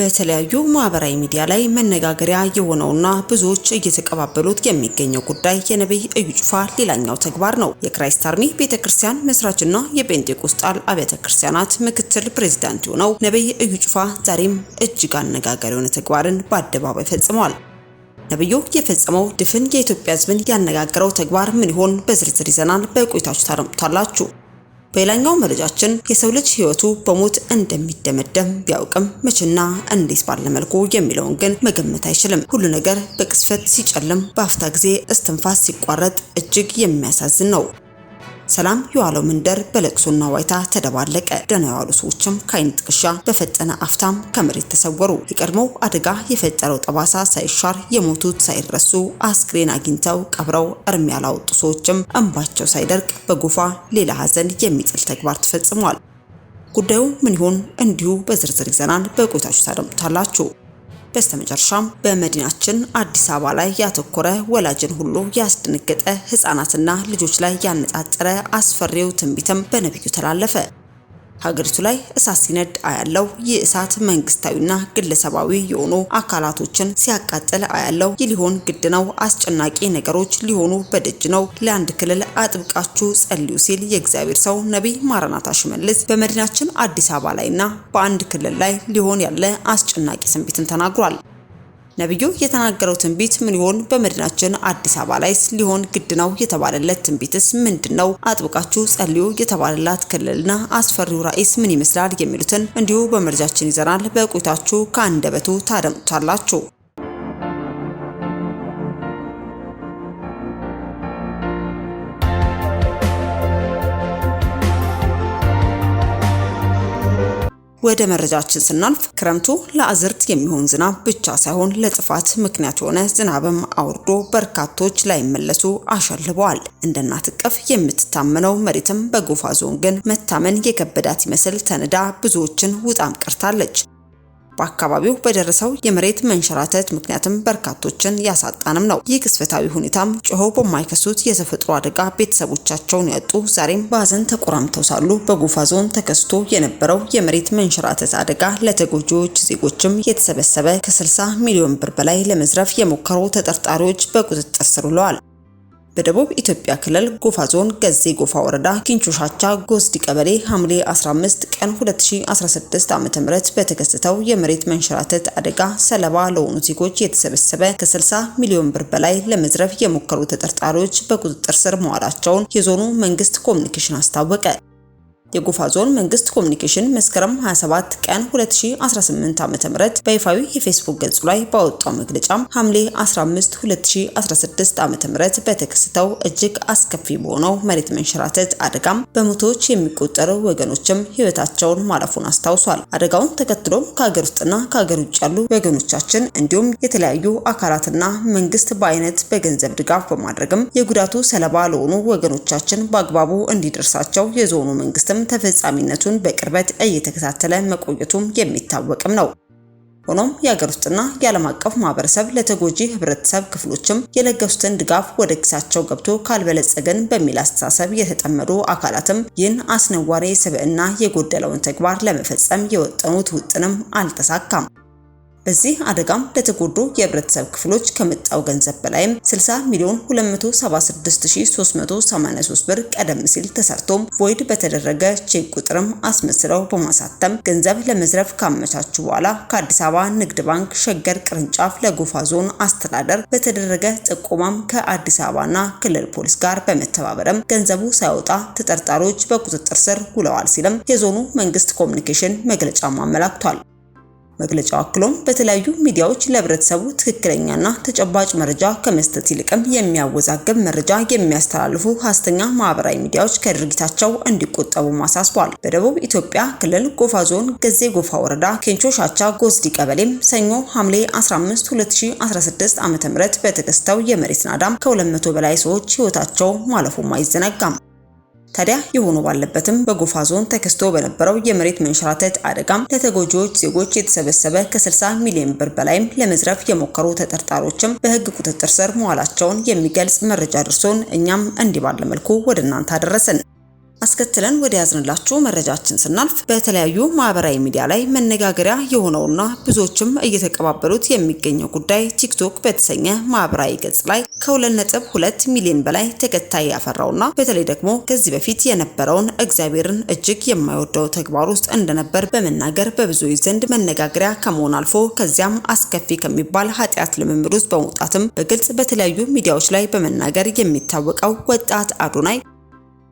በተለያዩ ማህበራዊ ሚዲያ ላይ መነጋገሪያ የሆነውና ብዙዎች እየተቀባበሉት የሚገኘው ጉዳይ የነብይ እዩ ጩፋ ሌላኛው ተግባር ነው። የክራይስት አርሚ ቤተክርስቲያን መስራችና የጴንጤቆስጣል አብያተ ክርስቲያናት ምክትል ፕሬዝዳንት የሆነው ነብይ እዩ ጩፋ ዛሬም እጅግ አነጋጋሪ የሆነ ተግባርን በአደባባይ ፈጽሟል። ነብዩ የፈጸመው ድፍን የኢትዮጵያ ሕዝብን ያነጋገረው ተግባር ምን ይሆን? በዝርዝር ይዘናል። በቆይታችሁ ታደምጡታላችሁ። በሌላኛው መረጃችን የሰው ልጅ ህይወቱ በሞት እንደሚደመደም ቢያውቅም መቼና እንዴት ባለ መልኩ የሚለውን ግን መገመት አይችልም። ሁሉ ነገር በቅስፈት ሲጨልም፣ በአፍታ ጊዜ እስትንፋስ ሲቋረጥ እጅግ የሚያሳዝን ነው። ሰላም የዋለው መንደር በለቅሶና ዋይታ ተደባለቀ። ደህና የዋሉ ሰዎችም ከዓይን ጥቅሻ በፈጠነ አፍታም ከመሬት ተሰወሩ። የቀድሞው አደጋ የፈጠረው ጠባሳ ሳይሻር፣ የሞቱት ሳይረሱ አስክሬን አግኝተው ቀብረው እርም ያላወጡ ሰዎችም እንባቸው ሳይደርቅ በጎፋ ሌላ ሀዘን የሚጥል ተግባር ተፈጽሟል። ጉዳዩ ምን ይሆን? እንዲሁ በዝርዝር ይዘናል። በቆይታችሁ ታደምጡታላችሁ። በስተመጨረሻም በመዲናችን አዲስ አበባ ላይ ያተኮረ ወላጅን ሁሉ ያስደነገጠ ህፃናትና ልጆች ላይ ያነጣጠረ አስፈሪው ትንቢትም በነብዩ ተላለፈ። ሀገሪቱ ላይ እሳት ሲነድ አያለው። ይህ እሳት መንግስታዊና ግለሰባዊ የሆኑ አካላቶችን ሲያቃጥል አያለው። ይህ ሊሆን ግድ ነው። አስጨናቂ ነገሮች ሊሆኑ በደጅ ነው። ለአንድ ክልል አጥብቃችሁ ጸልዩ ሲል የእግዚአብሔር ሰው ነብይ ማራናታ ሽመልስ በመዲናችን አዲስ አበባ ላይና በአንድ ክልል ላይ ሊሆን ያለ አስጨናቂ ትንቢትን ተናግሯል። ነብዩ የተናገረው ትንቢት ምን ይሆን? በመዲናችን አዲስ አበባ ላይስ ሊሆን ግድ ነው የተባለለት ትንቢትስ ምንድነው? አጥብቃችሁ ጸልዩ የተባለላት ክልልና አስፈሪው ራእይስ ምን ይመስላል? የሚሉትን እንዲሁ በመረጃችን ይዘናል። በቆይታችሁ ከአንደበቱ ታደምጡታላችሁ። ወደ መረጃችን ስናልፍ ክረምቱ ለአዝርት የሚሆን ዝናብ ብቻ ሳይሆን ለጥፋት ምክንያት የሆነ ዝናብም አውርዶ በርካቶች ላይ መለሱ አሸልበዋል። እንደ እናት እቅፍ የምትታመነው መሬትም በጎፋ ዞን ግን መታመን የከበዳት ይመስል ተነዳ ብዙዎችን ውጣም ቀርታለች። በአካባቢው በደረሰው የመሬት መንሸራተት ምክንያትም በርካቶችን ያሳጣንም ነው። ይህ ክስፈታዊ ሁኔታም ጮሆ በማይከሱት የተፈጥሮ አደጋ ቤተሰቦቻቸውን ያጡ ዛሬም በሀዘን ተቆራምተው ሳሉ በጎፋ ዞን ተከስቶ የነበረው የመሬት መንሸራተት አደጋ ለተጎጂዎች ዜጎችም የተሰበሰበ ከ60 ሚሊዮን ብር በላይ ለመዝረፍ የሞከሩ ተጠርጣሪዎች በቁጥጥር ስር ውለዋል። በደቡብ ኢትዮጵያ ክልል ጎፋ ዞን ገዜ ጎፋ ወረዳ ኪንቾ ሻቻ ጎዝዲ ቀበሌ ሐምሌ 15 ቀን 2016 ዓ.ም በተከሰተው የመሬት መንሸራተት አደጋ ሰለባ ለሆኑ ዜጎች የተሰበሰበ ከ60 ሚሊዮን ብር በላይ ለመዝረፍ የሞከሩ ተጠርጣሪዎች በቁጥጥር ስር መዋላቸውን የዞኑ መንግስት ኮሙኒኬሽን አስታወቀ። የጎፋ ዞን መንግስት ኮሙኒኬሽን መስከረም 27 ቀን 2018 ዓ.ም በይፋዊ የፌስቡክ ገጹ ላይ ባወጣው መግለጫም ሐምሌ 15 2016 ዓ.ም በተከሰተው እጅግ አስከፊ በሆነው መሬት መንሸራተት አደጋም በመቶዎች የሚቆጠሩ ወገኖችም ህይወታቸውን ማለፉን አስታውሷል። አደጋውን ተከትሎም ከሀገር ውስጥና ከሀገር ውጭ ያሉ ወገኖቻችን እንዲሁም የተለያዩ አካላትና መንግስት በአይነት በገንዘብ ድጋፍ በማድረግም የጉዳቱ ሰለባ ለሆኑ ወገኖቻችን በአግባቡ እንዲደርሳቸው የዞኑ መንግስት ተፈጻሚነቱን በቅርበት እየተከታተለ መቆየቱም የሚታወቅም ነው። ሆኖም የሀገር ውስጥና የዓለም አቀፍ ማህበረሰብ ለተጎጂ ህብረተሰብ ክፍሎችም የለገሱትን ድጋፍ ወደ ኪሳቸው ገብቶ ካልበለጸገን በሚል አስተሳሰብ የተጠመዱ አካላትም ይህን አስነዋሪ ስብዕና የጎደለውን ተግባር ለመፈጸም የወጠኑት ውጥንም አልተሳካም። በዚህ አደጋም ለተጎዱ የህብረተሰብ ክፍሎች ከመጣው ገንዘብ በላይም 60 ሚሊዮን 276383 ብር ቀደም ሲል ተሰርቶም ቮይድ በተደረገ ቼክ ቁጥርም አስመስለው በማሳተም ገንዘብ ለመዝረፍ ካመቻቹ በኋላ ከአዲስ አበባ ንግድ ባንክ ሸገር ቅርንጫፍ ለጎፋ ዞን አስተዳደር በተደረገ ጥቆማም ከአዲስ አበባና ክልል ፖሊስ ጋር በመተባበርም ገንዘቡ ሳይወጣ ተጠርጣሪዎች በቁጥጥር ስር ውለዋል ሲልም የዞኑ መንግስት ኮሙኒኬሽን መግለጫም አመላክቷል። መግለጫው አክሎም በተለያዩ ሚዲያዎች ለህብረተሰቡ ትክክለኛና ተጨባጭ መረጃ ከመስጠት ይልቅም የሚያወዛግብ መረጃ የሚያስተላልፉ ሐሰተኛ ማህበራዊ ሚዲያዎች ከድርጊታቸው እንዲቆጠቡ ማሳስቧል። በደቡብ ኢትዮጵያ ክልል ጎፋ ዞን ገዜ ጎፋ ወረዳ ኬንቾ ሻቻ ጎዝዲ ቀበሌም ሰኞ ሐምሌ 15 2016 ዓ.ም በተከሰተው የመሬት ናዳም ከ200 በላይ ሰዎች ህይወታቸው ማለፉም አይዘነጋም። ታዲያ የሆኑ ባለበትም በጎፋ ዞን ተከስቶ በነበረው የመሬት መንሸራተት አደጋም ለተጎጂዎች ዜጎች የተሰበሰበ ከ60 ሚሊዮን ብር በላይም ለመዝረፍ የሞከሩ ተጠርጣሪዎችም በህግ ቁጥጥር ስር መዋላቸውን የሚገልጽ መረጃ ደርሶን እኛም እንዲህ ባለ መልኩ ወደ እናንተ አደረሰን። አስከትለን ወደ ያዝንላችሁ መረጃችን ስናልፍ በተለያዩ ማህበራዊ ሚዲያ ላይ መነጋገሪያ የሆነውና ብዙዎችም እየተቀባበሉት የሚገኘው ጉዳይ ቲክቶክ በተሰኘ ማህበራዊ ገጽ ላይ ከ2.2 ሚሊዮን በላይ ተከታይ ያፈራውና በተለይ ደግሞ ከዚህ በፊት የነበረውን እግዚአብሔርን እጅግ የማይወደው ተግባር ውስጥ እንደነበር በመናገር በብዙዎች ዘንድ መነጋገሪያ ከመሆን አልፎ ከዚያም አስከፊ ከሚባል ኃጢአት ልምምድ ውስጥ በመውጣትም በግልጽ በተለያዩ ሚዲያዎች ላይ በመናገር የሚታወቀው ወጣት አዶናይ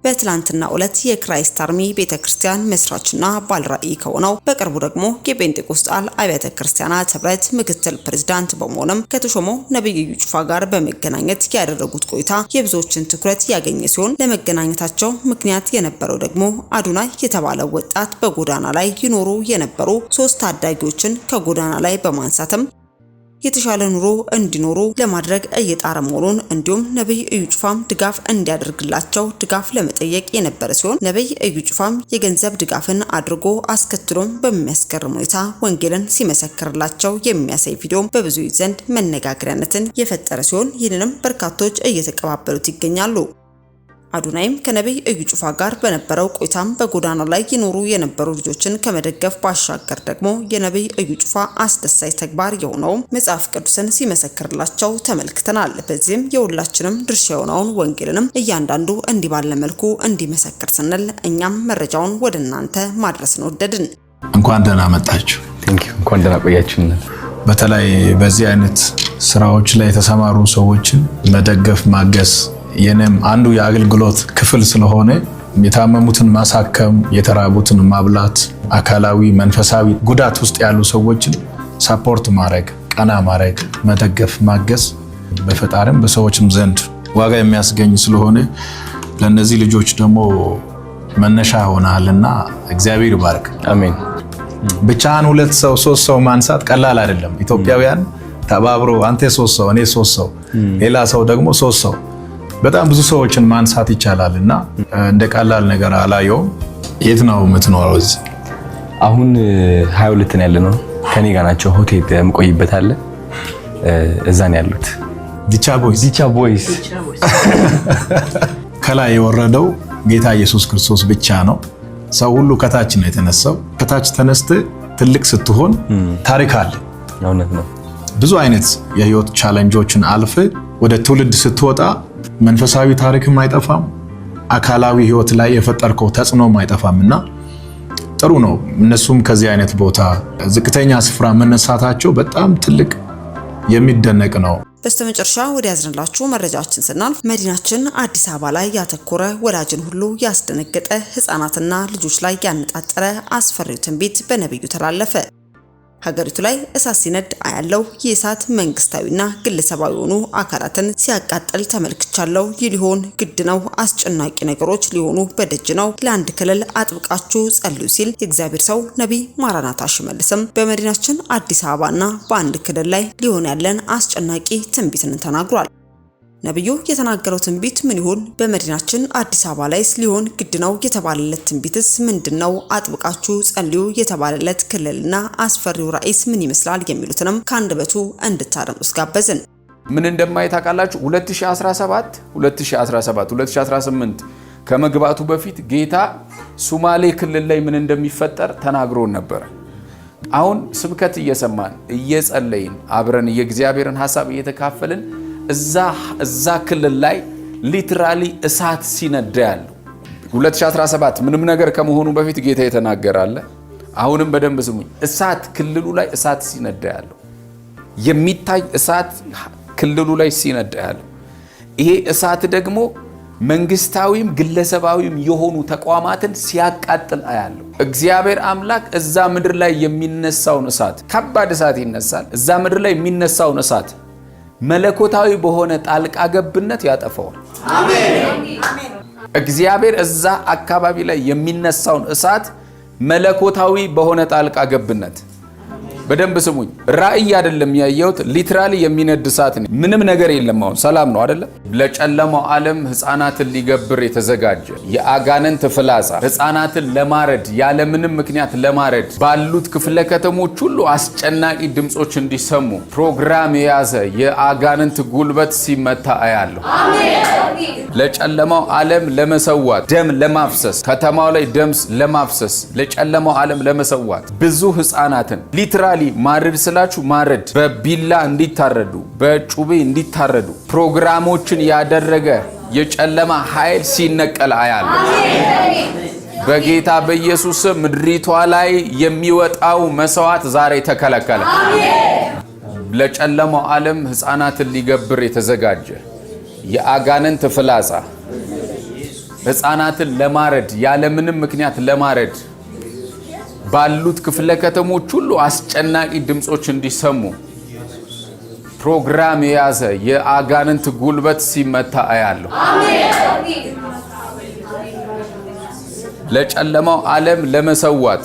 በትላንትና ዕለት የክራይስት አርሚ ቤተክርስቲያን መስራችና ባለራዕይ ከሆነው በቅርቡ ደግሞ የጴንጤቆስጣል አብያተ ክርስቲያናት ህብረት ምክትል ፕሬዝዳንት በመሆንም ከተሾመው ነብይ እዩ ጩፋ ጋር በመገናኘት ያደረጉት ቆይታ የብዙዎችን ትኩረት ያገኘ ሲሆን ለመገናኘታቸው ምክንያት የነበረው ደግሞ አዶናይ የተባለው ወጣት በጎዳና ላይ ይኖሩ የነበሩ 3 ታዳጊዎችን ከጎዳና ላይ በማንሳትም የተሻለ ኑሮ እንዲኖሩ ለማድረግ እየጣረ መሆኑን እንዲሁም ነብይ እዩ ጩፋም ድጋፍ እንዲያደርግላቸው ድጋፍ ለመጠየቅ የነበረ ሲሆን ነብይ እዩ ጩፋም የገንዘብ ድጋፍን አድርጎ አስከትሎም በሚያስገርም ሁኔታ ወንጌልን ሲመሰክርላቸው የሚያሳይ ቪዲዮ በብዙዎች ዘንድ መነጋገሪያነትን የፈጠረ ሲሆን ይህንንም በርካቶች እየተቀባበሉት ይገኛሉ። አዶናይም ከነብይ እዩ ጩፋ ጋር በነበረው ቆይታም በጎዳና ላይ ይኖሩ የነበሩ ልጆችን ከመደገፍ ባሻገር ደግሞ የነብይ እዩ ጩፋ አስደሳች ተግባር የሆነው መጽሐፍ ቅዱስን ሲመሰክርላቸው ተመልክተናል። በዚህም የሁላችንም ድርሻ የሆነውን ወንጌልንም እያንዳንዱ እንዲህ ባለ መልኩ እንዲመሰክር ስንል እኛም መረጃውን ወደ እናንተ ማድረስ ነው ወደድን። እንኳን ደህና መጣችሁ። እንኳን ደህና ቆያችሁን። በተለይ በዚህ አይነት ስራዎች ላይ የተሰማሩ ሰዎችን መደገፍ ማገዝ የኔም አንዱ የአገልግሎት ክፍል ስለሆነ የታመሙትን ማሳከም፣ የተራቡትን ማብላት፣ አካላዊ መንፈሳዊ ጉዳት ውስጥ ያሉ ሰዎችን ሰፖርት ማድረግ፣ ቀና ማድረግ፣ መደገፍ ማገዝ በፈጣሪም በሰዎችም ዘንድ ዋጋ የሚያስገኝ ስለሆነ ለነዚህ ልጆች ደግሞ መነሻ ሆናልና እግዚአብሔር ይባርክ። አሜን። ብቻን 2 ሰው 3 ሰው ማንሳት ቀላል አይደለም። ኢትዮጵያውያን ተባብሮ አንተ 3 ሰው እኔ 3 ሰው ሌላ ሰው ደግሞ 3 ሰው በጣም ብዙ ሰዎችን ማንሳት ይቻላልና እንደ ቀላል ነገር አላየውም። የት ነው የምትኖረው? እዚህ አሁን 22 ነው ያለነው። ከኔ ጋር ናቸው። ሆቴል የምቆይበት አለ። እዛ ነው ያሉት። ዲቻ ቦይስ ከላይ የወረደው ጌታ ኢየሱስ ክርስቶስ ብቻ ነው። ሰው ሁሉ ከታች ነው የተነሳው። ከታች ተነስተ ትልቅ ስትሆን ታሪክ አለ። እውነት ነው። ብዙ አይነት የህይወት ቻሌንጆችን አልፈ ወደ ትውልድ ስትወጣ መንፈሳዊ ታሪክም አይጠፋም፣ አካላዊ ህይወት ላይ የፈጠርከው ተጽዕኖም አይጠፋምና ጥሩ ነው። እነሱም ከዚህ አይነት ቦታ ዝቅተኛ ስፍራ መነሳታቸው በጣም ትልቅ የሚደነቅ ነው። በስተመጨረሻ ወደ ያዝንላችሁ መረጃችን ስናልፍ መዲናችን አዲስ አበባ ላይ ያተኮረ ወላጅን ሁሉ ያስደነገጠ ህፃናትና ልጆች ላይ ያነጣጠረ አስፈሪው ትንቢት በነብዩ ተላለፈ። ሀገሪቱ ላይ እሳት ሲነድ አያለው። የእሳት መንግስታዊና ግለሰባዊ የሆኑ አካላትን ሲያቃጥል ተመልክቻለሁ። ይህ ሊሆን ግድ ነው። አስጨናቂ ነገሮች ሊሆኑ በደጅ ነው። ለአንድ ክልል አጥብቃችሁ ጸልዩ ሲል የእግዚአብሔር ሰው ነቢይ ማራናታ ሽመልስም በመዲናችን አዲስ አበባና በአንድ ክልል ላይ ሊሆን ያለን አስጨናቂ ትንቢትን ተናግሯል። ነብዩ የተናገረው ትንቢት ምን ይሆን? በመዲናችን አዲስ አበባ ላይስ ሊሆን ግድ ነው የተባለለት ትንቢትስ ምንድነው? አጥብቃችሁ ጸልዩ የተባለለት ክልልና አስፈሪው ራእይስ ምን ይመስላል? የሚሉትንም ከአንደበቱ እንድታደምጡስ ጋበዝን። ምን እንደማይታቃላችሁ 2017 2018 ከመግባቱ በፊት ጌታ ሶማሌ ክልል ላይ ምን እንደሚፈጠር ተናግሮ ነበር። አሁን ስብከት እየሰማን እየጸለይን አብረን የእግዚአብሔርን ሐሳብ እየተካፈልን እዛ ክልል ላይ ሊትራሊ እሳት ሲነዳ ያለው 2017 ምንም ነገር ከመሆኑ በፊት ጌታ የተናገራለ። አሁንም በደንብ ስሙኝ። እሳት ክልሉ ላይ እሳት ሲነዳ ያለው የሚታይ እሳት ክልሉ ላይ ሲነዳ ያለው ይሄ እሳት ደግሞ መንግስታዊም ግለሰባዊም የሆኑ ተቋማትን ሲያቃጥል አያለው። እግዚአብሔር አምላክ እዛ ምድር ላይ የሚነሳውን እሳት ከባድ እሳት ይነሳል። እዛ ምድር ላይ የሚነሳውን እሳት መለኮታዊ በሆነ ጣልቃ ገብነት ያጠፋዋል። አሜን። እግዚአብሔር እዛ አካባቢ ላይ የሚነሳውን እሳት መለኮታዊ በሆነ ጣልቃ ገብነት በደንብ ስሙኝ። ራእይ አይደለም ያየሁት፣ ሊትራሊ የሚነድ እሳት ነው። ምንም ነገር የለም። አሁን ሰላም ነው አይደለም? ለጨለማው ዓለም ህፃናትን ሊገብር የተዘጋጀ የአጋንንት ፍላጻ ህፃናትን ለማረድ ያለምንም ምክንያት ለማረድ ባሉት ክፍለ ከተሞች ሁሉ አስጨናቂ ድምጾች እንዲሰሙ ፕሮግራም የያዘ የአጋንንት ጉልበት ሲመታ አያለሁ። አሜን። ለጨለማው ዓለም ለመሰዋት ደም ለማፍሰስ ከተማው ላይ ደም ለማፍሰስ ለጨለማው ዓለም ለመሰዋት ብዙ ሕፃናትን ሊትራሊ ማረድ ስላችሁ ማረድ በቢላ እንዲታረዱ በጩቤ እንዲታረዱ ፕሮግራሞችን ያደረገ የጨለማ ኃይል ሲነቀል አያለሁ። በጌታ በኢየሱስ ምድሪቷ ላይ የሚወጣው መስዋዕት ዛሬ ተከለከለ። ለጨለማው ዓለም ሕፃናትን ሊገብር የተዘጋጀ የአጋንንት ፍላጻ ሕፃናትን ለማረድ ያለምንም ምክንያት ለማረድ ባሉት ክፍለ ከተሞች ሁሉ አስጨናቂ ድምጾች እንዲሰሙ ፕሮግራም የያዘ የአጋንንት ጉልበት ሲመታ አያለሁ። ለጨለማው ዓለም ለመሰዋት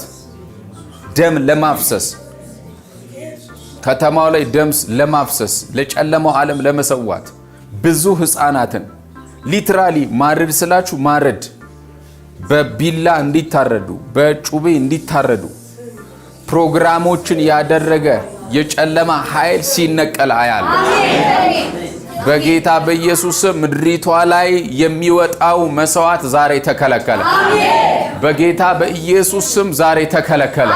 ደም ለማፍሰስ ከተማው ላይ ደም ለማፍሰስ ለጨለማው ዓለም ለመሰዋት ብዙ ሕፃናትን ሊትራሊ ማረድ ስላችሁ ማረድ በቢላ እንዲታረዱ በጩቤ እንዲታረዱ ፕሮግራሞችን ያደረገ የጨለማ ኃይል ሲነቀል አያለሁ። በጌታ በኢየሱስ ምድሪቷ ላይ የሚወጣው መስዋዕት ዛሬ ተከለከለ። በጌታ በኢየሱስ ስም ዛሬ ተከለከለ።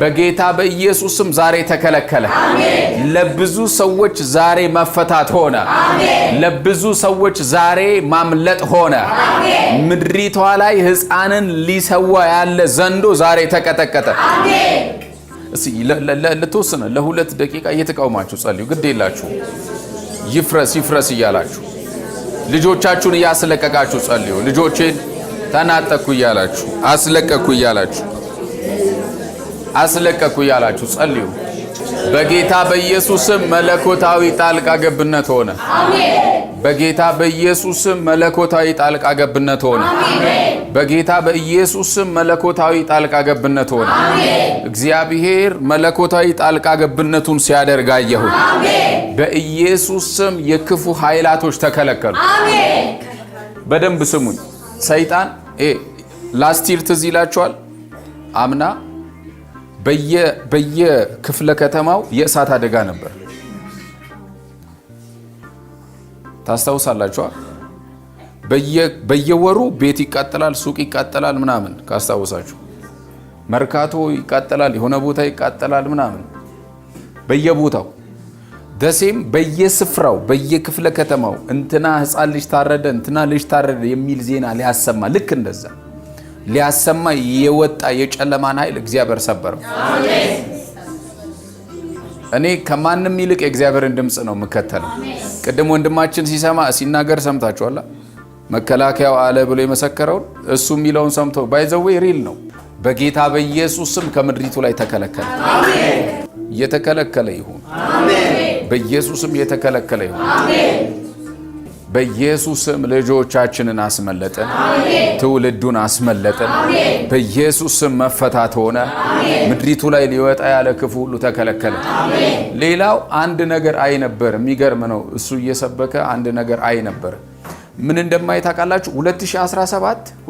በጌታ በኢየሱስ ስም ዛሬ ተከለከለ። ለብዙ ሰዎች ዛሬ መፈታት ሆነ። ለብዙ ሰዎች ዛሬ ማምለጥ ሆነ። ምድሪቷ ላይ ሕፃንን ሊሰዋ ያለ ዘንዶ ዛሬ ተቀጠቀጠ። እስቲ ለተወሰነ ለሁለት ደቂቃ እየተቃውማችሁ ጸልዩ። ግድ የላችሁ ይፍረስ ይፍረስ እያላችሁ ልጆቻችሁን እያስለቀቃችሁ ጸልዩ። ልጆቼን ተናጠቅኩ እያላችሁ አስለቀቅኩ እያላችሁ አስለቀቅኩ እያላችሁ ጸልዩ። በጌታ በኢየሱስም መለኮታዊ ጣልቃ ገብነት ሆነ። በጌታ በኢየሱስም መለኮታዊ ጣልቃ ገብነት ሆነ። በጌታ በኢየሱስም መለኮታዊ ጣልቃ ገብነት ሆነ። እግዚአብሔር መለኮታዊ ጣልቃ ገብነቱን ሲያደርግ አየሁ። በኢየሱስ ስም የክፉ ኃይላቶች ተከለከሉ። በደንብ ስሙኝ። ሰይጣን ላስቲር ትዝ ይላችኋል። አምና በየክፍለ ከተማው የእሳት አደጋ ነበር። ታስታውሳላችኋል? በየወሩ ቤት ይቃጠላል፣ ሱቅ ይቃጠላል ምናምን ካስታውሳችሁ፣ መርካቶ ይቃጠላል፣ የሆነ ቦታ ይቃጠላል ምናምን በየቦታው ደሴም በየስፍራው በየክፍለ ከተማው እንትና ሕፃን ልጅ ታረደ፣ እንትና ልጅ ታረደ የሚል ዜና ሊያሰማ ልክ እንደዛ ሊያሰማ የወጣ የጨለማን ኃይል እግዚአብሔር ሰበረው። እኔ ከማንም ይልቅ የእግዚአብሔርን ድምፅ ነው የምከተለው። ቅድም ወንድማችን ሲናገር ሰምታችኋል። መከላከያው አለ ብሎ የመሰከረውን እሱ የሚለውን ሰምቶ ባይዘዌ ሪል ነው። በጌታ በኢየሱስ ስም ከምድሪቱ ላይ ተከለከለ። የተከለከለ ይሁን። በኢየሱስም የተከለከለ ይሁን። በኢየሱስም ልጆቻችንን አስመለጠን፣ ትውልዱን አስመለጠን። በኢየሱስም መፈታት ሆነ። ምድሪቱ ላይ ሊወጣ ያለ ክፉ ሁሉ ተከለከለ። ሌላው አንድ ነገር አይ ነበር። የሚገርም ነው። እሱ እየሰበከ አንድ ነገር አይ ነበር። ምን እንደማይታወቃላችሁ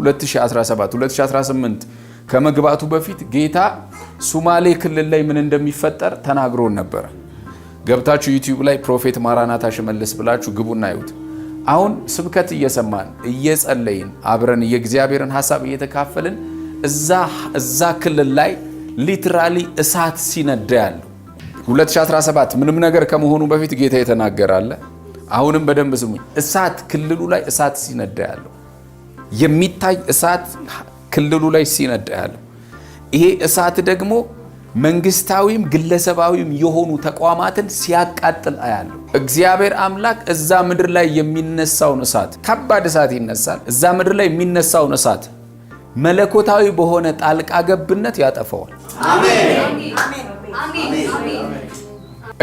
2018 ከመግባቱ በፊት ጌታ ሱማሌ ክልል ላይ ምን እንደሚፈጠር ተናግሮን ነበር። ገብታችሁ ዩቲዩብ ላይ ፕሮፌት ማራናታ ሽመልስ ብላችሁ ግቡና ይዩት። አሁን ስብከት እየሰማን እየጸለይን አብረን የእግዚአብሔርን ሐሳብ እየተካፈልን እዛ ክልል ላይ ሊትራሊ እሳት ሲነዳ ያለው 2017 ምንም ነገር ከመሆኑ በፊት ጌታ የተናገራለ። አሁንም በደንብ ስሙኝ። እሳት ክልሉ ላይ እሳት ሲነዳ ያለው የሚታይ እሳት ክልሉ ላይ ሲነዳ ያለው ይሄ እሳት ደግሞ መንግስታዊም ግለሰባዊም የሆኑ ተቋማትን ሲያቃጥል አያለሁ። እግዚአብሔር አምላክ እዛ ምድር ላይ የሚነሳውን እሳት ከባድ እሳት ይነሳል። እዛ ምድር ላይ የሚነሳውን እሳት መለኮታዊ በሆነ ጣልቃ ገብነት ያጠፋዋል።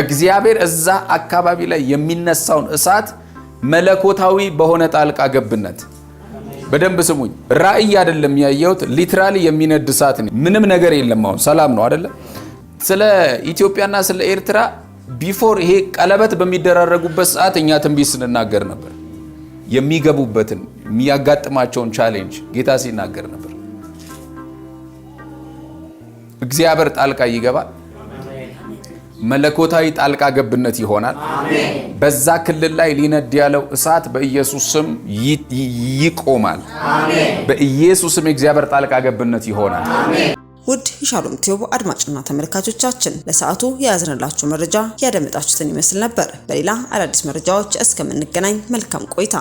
እግዚአብሔር እዛ አካባቢ ላይ የሚነሳውን እሳት መለኮታዊ በሆነ ጣልቃ ገብነት በደንብ ስሙኝ። ራእይ አይደለም ያየሁት፣ ሊትራሊ የሚነድ እሳት ነው። ምንም ነገር የለም። አሁን ሰላም ነው አይደለ? ስለ ኢትዮጵያና ስለ ኤርትራ ቢፎር ይሄ ቀለበት በሚደራረጉበት ሰዓት እኛ ትንቢት ስንናገር ነበር። የሚገቡበትን የሚያጋጥማቸውን ቻሌንጅ ጌታ ሲናገር ነበር። እግዚአብሔር ጣልቃ ይገባል። መለኮታዊ ጣልቃ ገብነት ይሆናል። በዛ ክልል ላይ ሊነድ ያለው እሳት በኢየሱስ ስም ይቆማል። በኢየሱስ ስም የእግዚአብሔር ጣልቃ ገብነት ይሆናል። ውድ የሻሎም ቲዩብ አድማጭና ተመልካቾቻችን ለሰዓቱ የያዝንላችሁ መረጃ ያደመጣችሁትን ይመስል ነበር። በሌላ አዳዲስ መረጃዎች እስከምንገናኝ መልካም ቆይታ